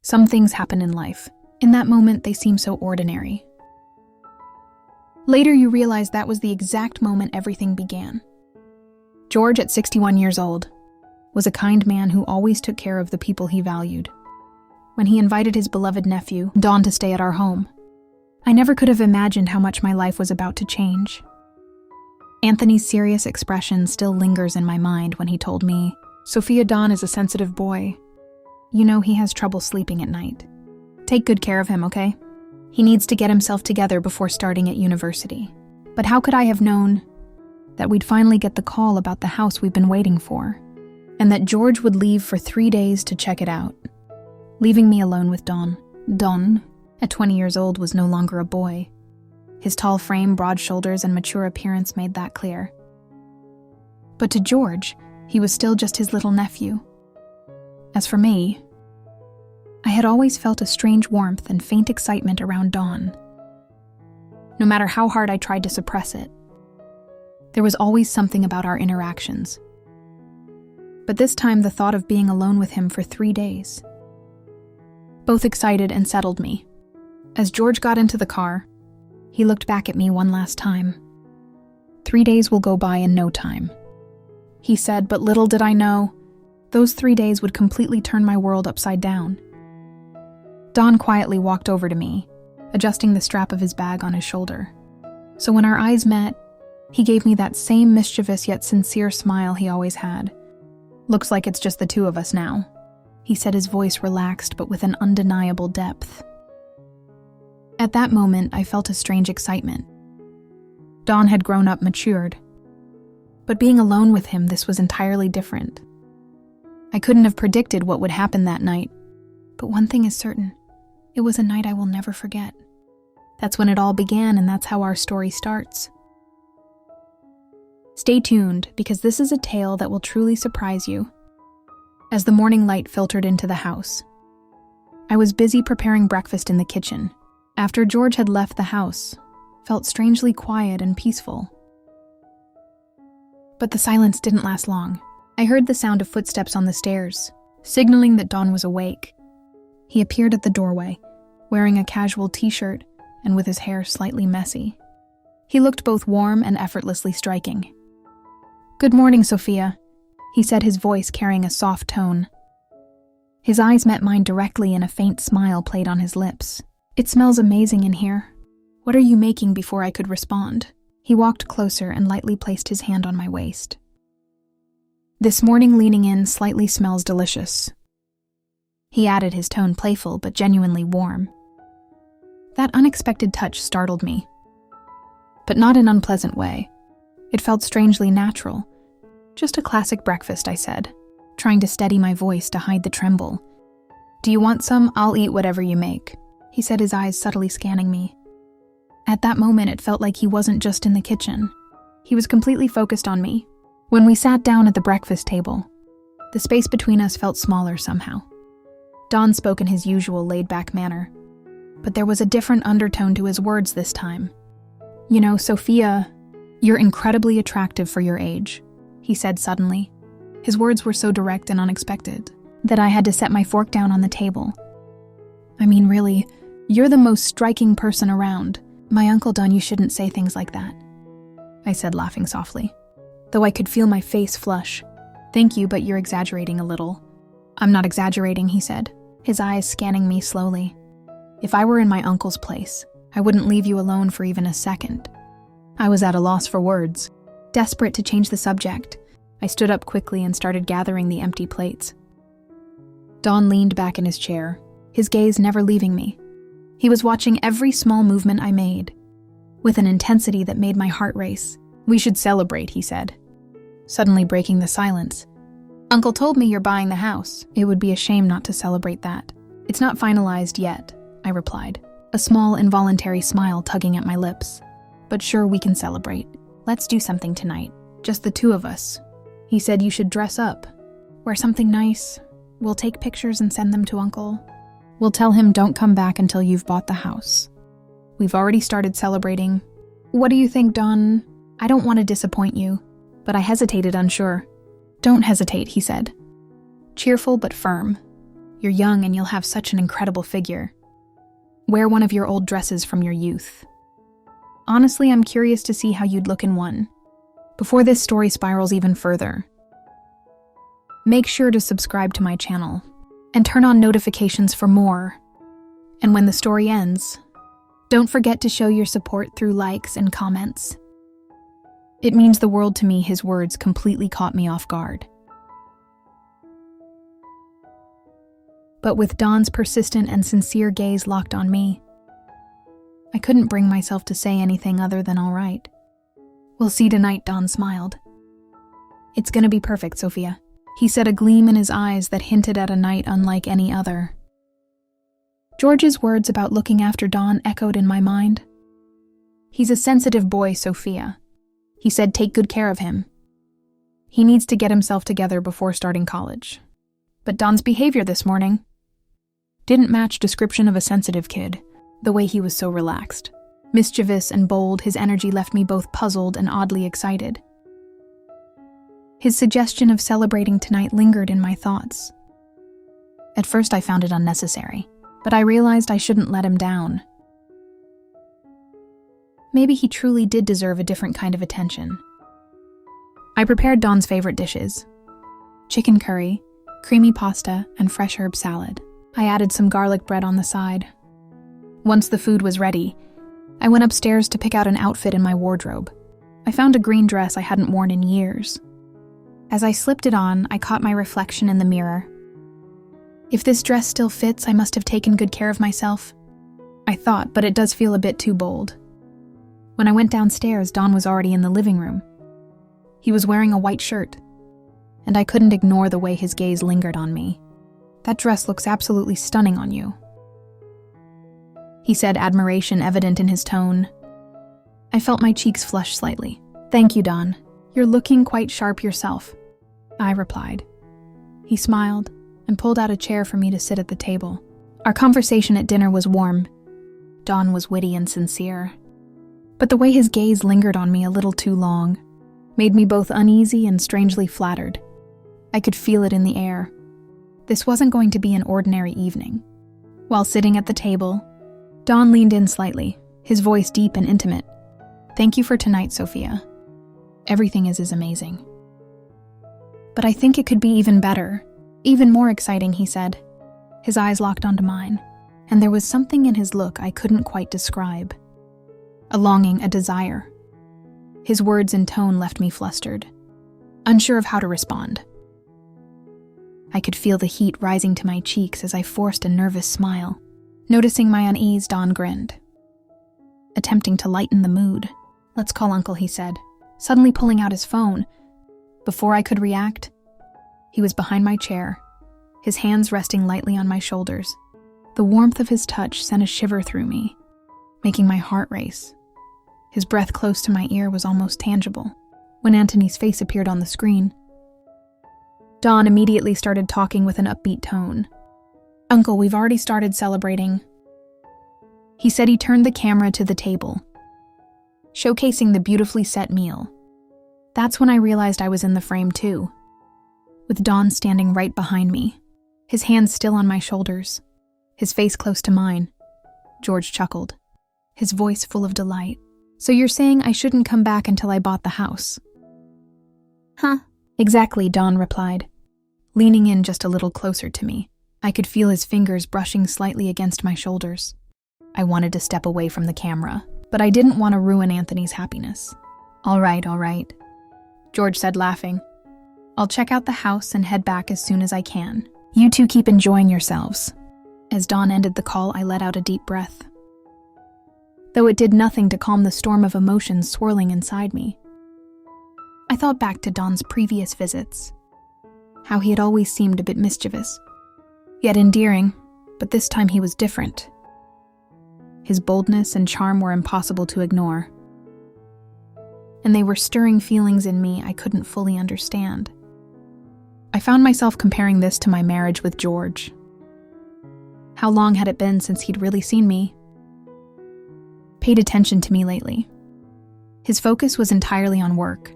Some things happen in life. In that moment, they seem so ordinary. Later, you realize that was the exact moment everything began. George, at 61 years old, was a kind man who always took care of the people he valued. When he invited his beloved nephew, Don, to stay at our home, I never could have imagined how much my life was about to change. Anthony's serious expression still lingers in my mind when he told me, "Sophia, Don is a sensitive boy. You know he has trouble sleeping at night. Take good care of him, okay? He needs to get himself together before starting at university." But how could I have known that we'd finally get the call about the house we've been waiting for, and that George would leave for 3 days to check it out, leaving me alone with Don. Don, at 20 years old, was no longer a boy. His tall frame, broad shoulders, and mature appearance made that clear. But to George, he was still just his little nephew. As for me, I had always felt a strange warmth and faint excitement around Don. No matter how hard I tried to suppress it, there was always something about our interactions. But this time, the thought of being alone with him for 3 days both excited and settled me. As George got into the car, he looked back at me one last time. 3 days will go by in no time, he said, but little did I know, those 3 days would completely turn my world upside down. Don quietly walked over to me, adjusting the strap of his bag on his shoulder. So when our eyes met, he gave me that same mischievous yet sincere smile he always had. "Looks like it's just the two of us now," he said, his voice relaxed but with an undeniable depth. At that moment, I felt a strange excitement. Don had grown up, matured. But being alone with him, this was entirely different. I couldn't have predicted what would happen that night, but one thing is certain. It was a night I will never forget. That's when it all began, and that's how our story starts. Stay tuned, because this is a tale that will truly surprise you. As the morning light filtered into the house, I was busy preparing breakfast in the kitchen. After George had left the house, felt strangely quiet and peaceful. But the silence didn't last long. I heard the sound of footsteps on the stairs, signaling that Don was awake. He appeared at the doorway, wearing a casual t-shirt and with his hair slightly messy. He looked both warm and effortlessly striking. "Good morning, Sophia," he said, his voice carrying a soft tone. His eyes met mine directly and a faint smile played on his lips. "It smells amazing in here. What are you making?" Before I could respond, he walked closer and lightly placed his hand on my waist. "This morning, leaning in, slightly smells delicious," he added, his tone playful but genuinely warm. That unexpected touch startled me, but not in an unpleasant way. It felt strangely natural. "Just a classic breakfast," I said, trying to steady my voice to hide the tremble. "Do you want some? I'll eat whatever you make," he said, his eyes subtly scanning me. At that moment, it felt like he wasn't just in the kitchen. He was completely focused on me. When we sat down at the breakfast table, the space between us felt smaller somehow. Don spoke in his usual laid-back manner, but there was a different undertone to his words this time. "You know, Sophia, you're incredibly attractive for your age," he said suddenly. His words were so direct and unexpected that I had to set my fork down on the table. "I mean, really, you're the most striking person around. My Uncle Don, you shouldn't say things like that," I said, laughing softly, though I could feel my face flush. "Thank you, but you're exaggerating a little." "I'm not exaggerating," he said, his eyes scanning me slowly. "If I were in my uncle's place, I wouldn't leave you alone for even a second." I was at a loss for words. Desperate to change the subject, I stood up quickly and started gathering the empty plates. Don leaned back in his chair, his gaze never leaving me. He was watching every small movement I made, with an intensity that made my heart race. "We should celebrate," he said, suddenly breaking the silence. "Uncle told me you're buying the house. It would be a shame not to celebrate that." "It's not finalized yet," I replied, a small involuntary smile tugging at my lips. "But sure, we can celebrate. Let's do something tonight. Just the two of us." He said, "You should dress up. Wear something nice. We'll take pictures and send them to Uncle. We'll tell him don't come back until you've bought the house. We've already started celebrating. What do you think, Don? I don't want to disappoint you." But I hesitated, unsure. "Don't hesitate," he said, cheerful but firm. You're young and you'll have such an incredible figure. Wear one of your old dresses from your youth. Honestly, I'm curious to see how you'd look in one. Before this story spirals even further, make sure to subscribe to my channel and turn on notifications for more. And when the story ends, don't forget to show your support through likes and comments. It means the world to me. His words completely caught me off guard. But with Don's persistent and sincere gaze locked on me, I couldn't bring myself to say anything other than all right. We'll see tonight, Don smiled. It's gonna be perfect, Sophia. He said, a gleam in his eyes that hinted at a night unlike any other. George's words about looking after Don echoed in my mind. He's a sensitive boy, Sophia. He said take good care of him. He needs to get himself together before starting college. But Don's behavior this morning didn't match description of a sensitive kid, the way he was so relaxed. Mischievous and bold, his energy left me both puzzled and oddly excited. His suggestion of celebrating tonight lingered in my thoughts. At first I found it unnecessary, but I realized I shouldn't let him down. Maybe he truly did deserve a different kind of attention. I prepared Don's favorite dishes: chicken curry, creamy pasta, and fresh herb salad. I added some garlic bread on the side. Once the food was ready, I went upstairs to pick out an outfit in my wardrobe. I found a green dress I hadn't worn in years. As I slipped it on, I caught my reflection in the mirror. If this dress still fits, I must have taken good care of myself, I thought, but it does feel a bit too bold. When I went downstairs, Don was already in the living room. He was wearing a white shirt, and I couldn't ignore the way his gaze lingered on me. That dress looks absolutely stunning on you, he said, admiration evident in his tone. I felt my cheeks flush slightly. Thank you, Don. You're looking quite sharp yourself, I replied. He smiled and pulled out a chair for me to sit at the table. Our conversation at dinner was warm. Don was witty and sincere, but the way his gaze lingered on me a little too long made me both uneasy and strangely flattered. I could feel it in the air. This wasn't going to be an ordinary evening. While sitting at the table, Don leaned in slightly, his voice deep and intimate. Thank you for tonight, Sophia. Everything is amazing. But I think it could be even better, even more exciting, he said. His eyes locked onto mine, and there was something in his look I couldn't quite describe. A longing, a desire. His words and tone left me flustered, unsure of how to respond. I could feel the heat rising to my cheeks as I forced a nervous smile. Noticing my unease, Don grinned, attempting to lighten the mood. Let's call Uncle, he said, suddenly pulling out his phone. Before I could react, he was behind my chair, his hands resting lightly on my shoulders. The warmth of his touch sent a shiver through me, making my heart race. His breath close to my ear was almost tangible. When Anthony's face appeared on the screen, Don immediately started talking with an upbeat tone. Uncle, we've already started celebrating. He said. He turned the camera to the table, showcasing the beautifully set meal. That's when I realized I was in the frame too, with Don standing right behind me, his hands still on my shoulders, his face close to mine. George chuckled, his voice full of delight. So you're saying I shouldn't come back until I bought the house? Huh? Exactly, Don replied, leaning in just a little closer to me. I could feel his fingers brushing slightly against my shoulders. I wanted to step away from the camera, but I didn't want to ruin Anthony's happiness. All right, George said, laughing. I'll check out the house and head back as soon as I can. You two keep enjoying yourselves. As Don ended the call, I let out a deep breath, though it did nothing to calm the storm of emotions swirling inside me. I thought back to Don's previous visits, how he had always seemed a bit mischievous, yet endearing, but this time he was different. His boldness and charm were impossible to ignore, and they were stirring feelings in me I couldn't fully understand. I found myself comparing this to my marriage with George. How long had it been since he'd really seen me, paid attention to me lately? His focus was entirely on work,